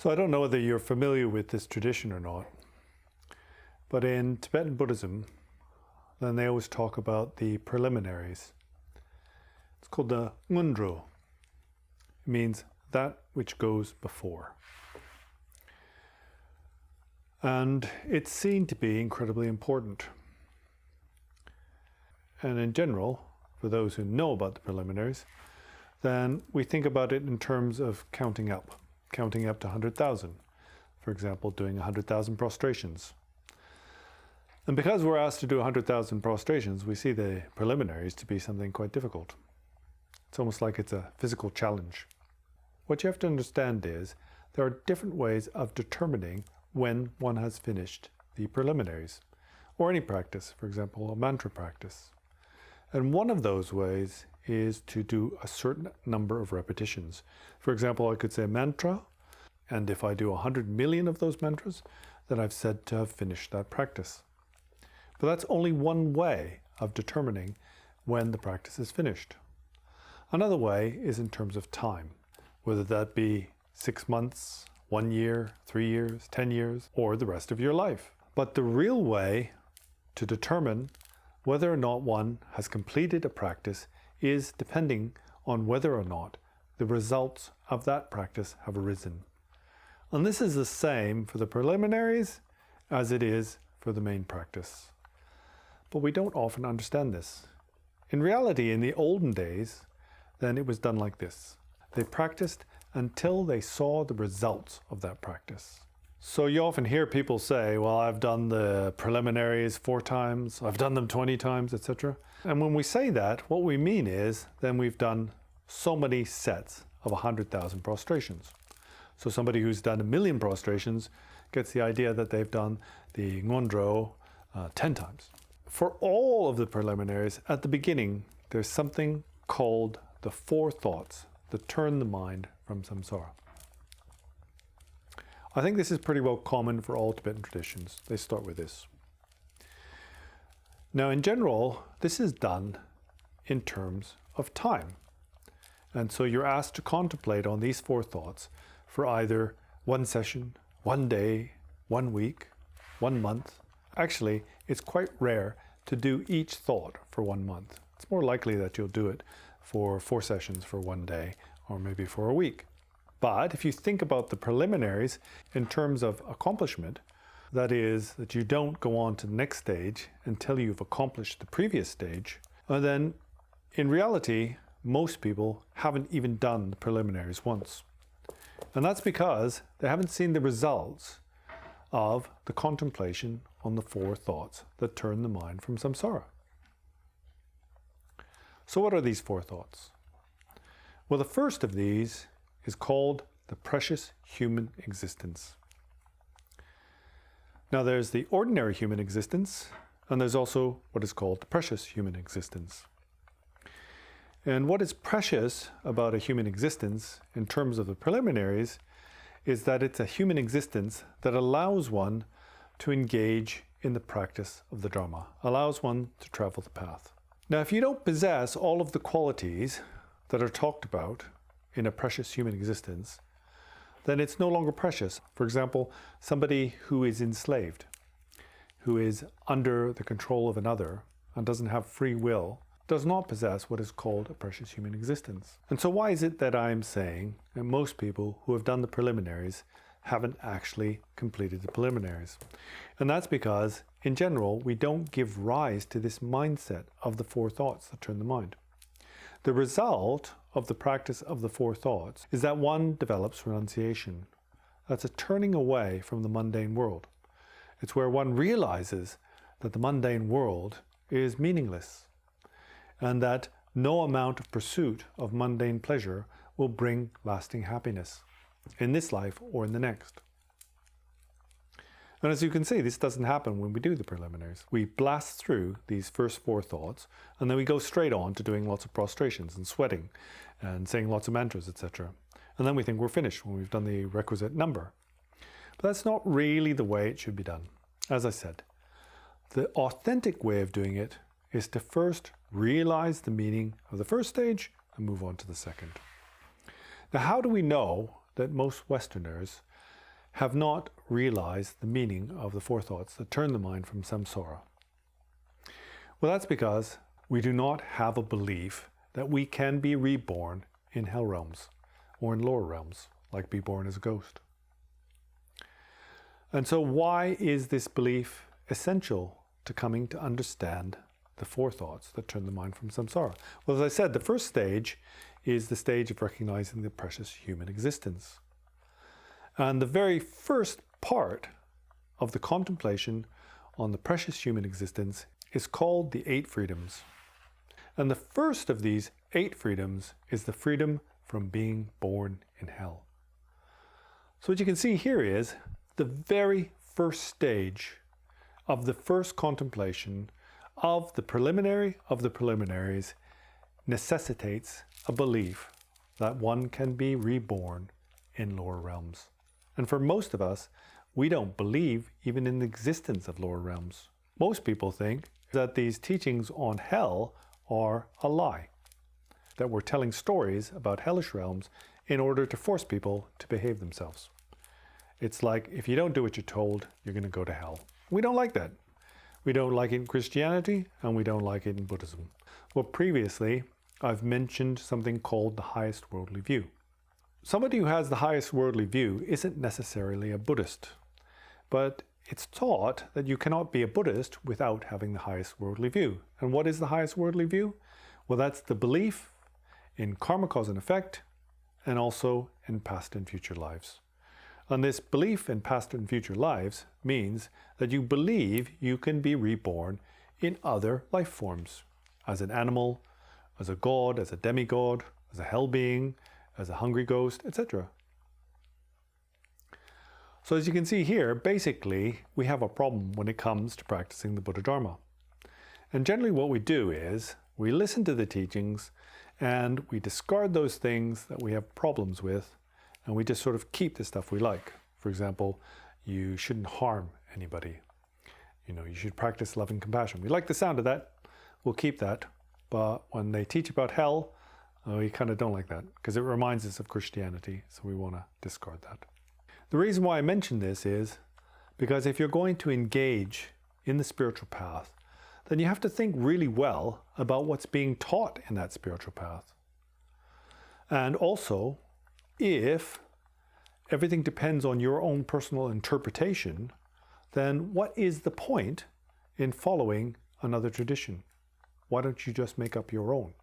So I don't know whether you're familiar with this tradition or not, but in Tibetan Buddhism, then they always talk about the preliminaries. It's called the ngondro. It means that which goes before. And it's seen to be incredibly important. And in general, for those who know about the preliminaries, then we think about it in terms of counting up to 100,000. For example, doing 100,000 prostrations. And because we're asked to do 100,000 prostrations, we see the preliminaries to be something quite difficult. It's almost like it's a physical challenge. What you have to understand is there are different ways of determining when one has finished the preliminaries, or any practice, for example, a mantra practice. And one of those ways is to do a certain number of repetitions. For example, I could say mantra, and if I do 100 million of those mantras, then I've said to have finished that practice. But that's only one way of determining when the practice is finished. Another way is in terms of time, whether that be 6 months, 1 year, 3 years, 10 years, or the rest of your life. But the real way to determine whether or not one has completed a practice is depending on whether or not the results of that practice have arisen. And this is the same for the preliminaries as it is for the main practice. But we don't often understand this. In reality, in the olden days, then it was done like this. They practiced until they saw the results of that practice. So you often hear people say, well, I've done the preliminaries 4 times, I've done them 20 times, etc. And when we say that, what we mean is then we've done so many sets of 100,000 prostrations. So somebody who's done 1,000,000 prostrations gets the idea that they've done the ngondro 10 times. For all of the preliminaries, at the beginning, there's something called the 4 thoughts that turn the mind from samsara. I think this is pretty well common for all Tibetan traditions. They start with this. Now, in general, this is done in terms of time. And so you're asked to contemplate on these 4 thoughts for either 1 session, 1 day, 1 week, 1 month. Actually, it's quite rare to do each thought for 1 month. It's more likely that you'll do it for 4 sessions for 1 day, or maybe for a week. But if you think about the preliminaries in terms of accomplishment, that is, that you don't go on to the next stage until you've accomplished the previous stage, then in reality, most people haven't even done the preliminaries once. And that's because they haven't seen the results of the contemplation on the 4 thoughts that turn the mind from samsara. So what are these 4 thoughts? Well, the first of these is called the precious human existence. Now there's the ordinary human existence, and there's also what is called the precious human existence. And what is precious about a human existence in terms of the preliminaries is that it's a human existence that allows one to engage in the practice of the Dharma, allows one to travel the path. Now, if you don't possess all of the qualities that are talked about in a precious human existence, then it's no longer precious. For example, somebody who is enslaved, who is under the control of another and doesn't have free will, does not possess what is called a precious human existence. And so why is it that I'm saying that most people who have done the preliminaries haven't actually completed the preliminaries? And that's because, in general, we don't give rise to this mindset of the 4 thoughts that turn the mind. The result of the practice of the 4 thoughts is that one develops renunciation. That's a turning away from the mundane world. It's where one realizes that the mundane world is meaningless and that no amount of pursuit of mundane pleasure will bring lasting happiness in this life or in the next. And as you can see, this doesn't happen when we do the preliminaries. We blast through these first 4 thoughts, and then we go straight on to doing lots of prostrations and sweating and saying lots of mantras, etc. And then we think we're finished when we've done the requisite number. But that's not really the way it should be done. As I said, the authentic way of doing it is to first realize the meaning of the first stage and move on to the second. Now, how do we know that most Westerners have not realized the meaning of the four thoughts that turn the mind from samsara. Well, that's because we do not have a belief that we can be reborn in hell realms or in lower realms, like be born as a ghost. And so why is this belief essential to coming to understand the four thoughts that turn the mind from samsara? Well, as I said, the first stage is the stage of recognizing the precious human existence. And the very first part of the contemplation on the precious human existence is called the 8 freedoms. And the first of these 8 freedoms is the freedom from being born in hell. So what you can see here is the very first stage of the first contemplation of the preliminary of the preliminaries necessitates a belief that one can be reborn in lower realms. And for most of us, we don't believe even in the existence of lower realms. Most people think that these teachings on hell are a lie, that we're telling stories about hellish realms in order to force people to behave themselves. It's like, if you don't do what you're told, you're going to go to hell. We don't like that. We don't like it in Christianity, and we don't like it in Buddhism. Well, previously, I've mentioned something called the highest worldly view. Somebody who has the highest worldly view isn't necessarily a Buddhist, but it's taught that you cannot be a Buddhist without having the highest worldly view. And what is the highest worldly view? Well, that's the belief in karma, cause and effect, and also in past and future lives. And this belief in past and future lives means that you believe you can be reborn in other life forms, as an animal, as a god, as a demigod, as a hell being, as a hungry ghost, etc. So as you can see here, basically, we have a problem when it comes to practicing the Buddha Dharma. And generally what we do is, we listen to the teachings and we discard those things that we have problems with, and we just sort of keep the stuff we like. For example, you shouldn't harm anybody. You should practice love and compassion. We like the sound of that, we'll keep that. But when they teach about hell, we kind of don't like that because it reminds us of Christianity, so we want to discard that. The reason why I mention this is because if you're going to engage in the spiritual path, then you have to think really well about what's being taught in that spiritual path. And also, if everything depends on your own personal interpretation, then what is the point in following another tradition? Why don't you just make up your own?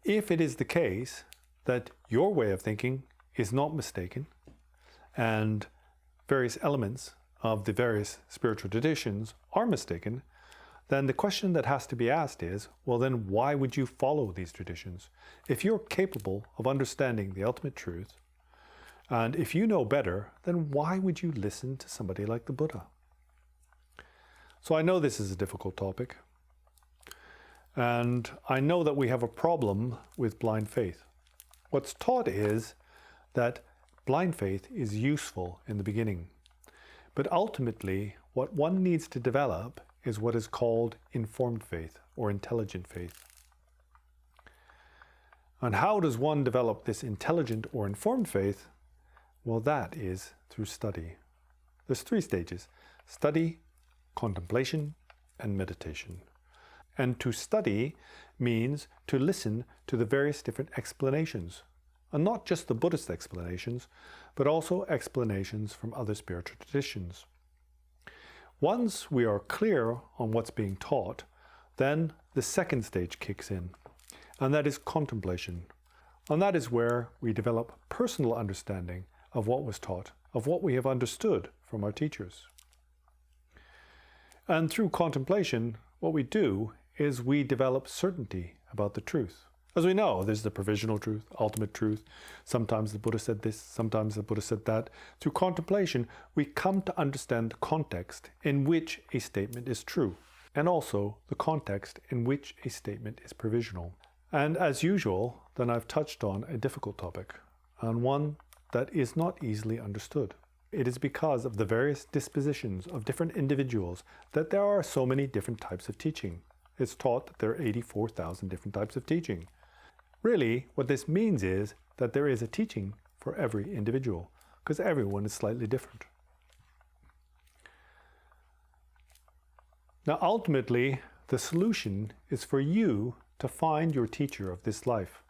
If it is the case that your way of thinking is not mistaken, and various elements of the various spiritual traditions are mistaken, then the question that has to be asked is, well then why would you follow these traditions? If you're capable of understanding the ultimate truth, and if you know better, then why would you listen to somebody like the Buddha? So I know this is a difficult topic, and I know that we have a problem with blind faith. What's taught is that blind faith is useful in the beginning, but ultimately what one needs to develop is what is called informed faith or intelligent faith. And how does one develop this intelligent or informed faith? Well, that is through study. There's 3 stages: study, contemplation, and meditation. And to study means to listen to the various different explanations, and not just the Buddhist explanations, but also explanations from other spiritual traditions. Once we are clear on what's being taught, then the second stage kicks in, and that is contemplation. And that is where we develop personal understanding of what was taught, of what we have understood from our teachers. And through contemplation, what we do is we develop certainty about the truth. As we know, there's the provisional truth, ultimate truth. Sometimes the Buddha said this, sometimes the Buddha said that. Through contemplation, we come to understand the context in which a statement is true, and also the context in which a statement is provisional. And as usual, then I've touched on a difficult topic, and one that is not easily understood. It is because of the various dispositions of different individuals that there are so many different types of teaching. It's taught that there are 84,000 different types of teaching. Really, what this means is that there is a teaching for every individual, because everyone is slightly different. Now, ultimately, the solution is for you to find your teacher of this life.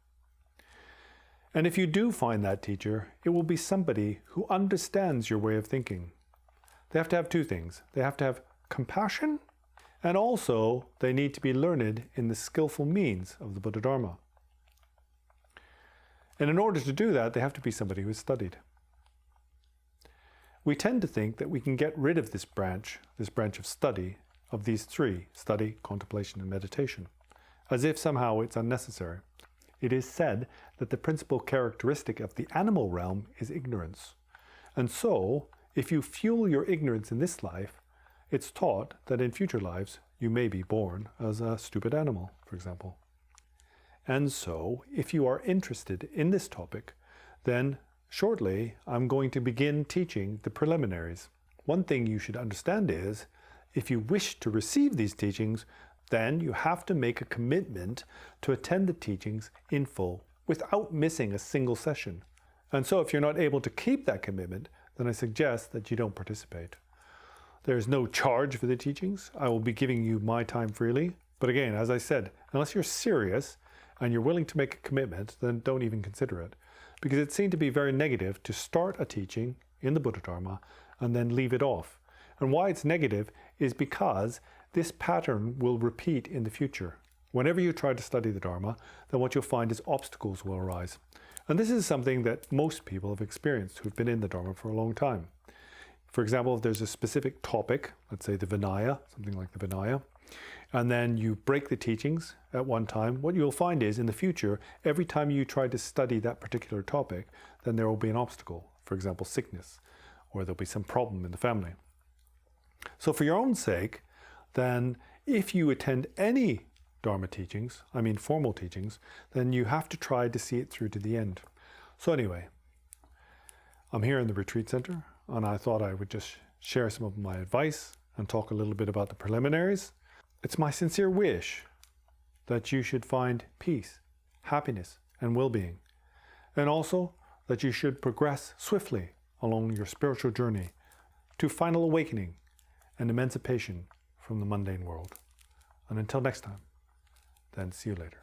And if you do find that teacher, it will be somebody who understands your way of thinking. They have to have two things. They have to have compassion, and also they need to be learned in the skillful means of the Buddha Dharma. And in order to do that, they have to be somebody who has studied. We tend to think that we can get rid of this branch of study, of these three: study, contemplation, and meditation, as if somehow it's unnecessary. It is said that the principal characteristic of the animal realm is ignorance. And so, if you fuel your ignorance in this life, it's taught that in future lives you may be born as a stupid animal, for example. And so, if you are interested in this topic, then shortly I'm going to begin teaching the preliminaries. One thing you should understand is, if you wish to receive these teachings, then you have to make a commitment to attend the teachings in full without missing a single session. And so if you're not able to keep that commitment, then I suggest that you don't participate. There is no charge for the teachings. I will be giving you my time freely. But again, as I said, unless you're serious and you're willing to make a commitment, then don't even consider it. Because it seemed to be very negative to start a teaching in the Buddha Dharma and then leave it off. And why it's negative is because this pattern will repeat in the future. Whenever you try to study the Dharma, then what you'll find is obstacles will arise. And this is something that most people have experienced who've been in the Dharma for a long time. For example, if there's a specific topic, let's say the Vinaya, something like the Vinaya, and then you break the teachings at one time, what you'll find is in the future, every time you try to study that particular topic, then there will be an obstacle. For example, sickness, or there'll be some problem in the family. So for your own sake, then if you attend any Dharma teachings, I mean formal teachings, then you have to try to see it through to the end. So anyway, I'm here in the retreat center, and I thought I would just share some of my advice and talk a little bit about the preliminaries. It's my sincere wish that you should find peace, happiness, and well-being, and also that you should progress swiftly along your spiritual journey to final awakening and emancipation from the mundane world. And until next time, then see you later.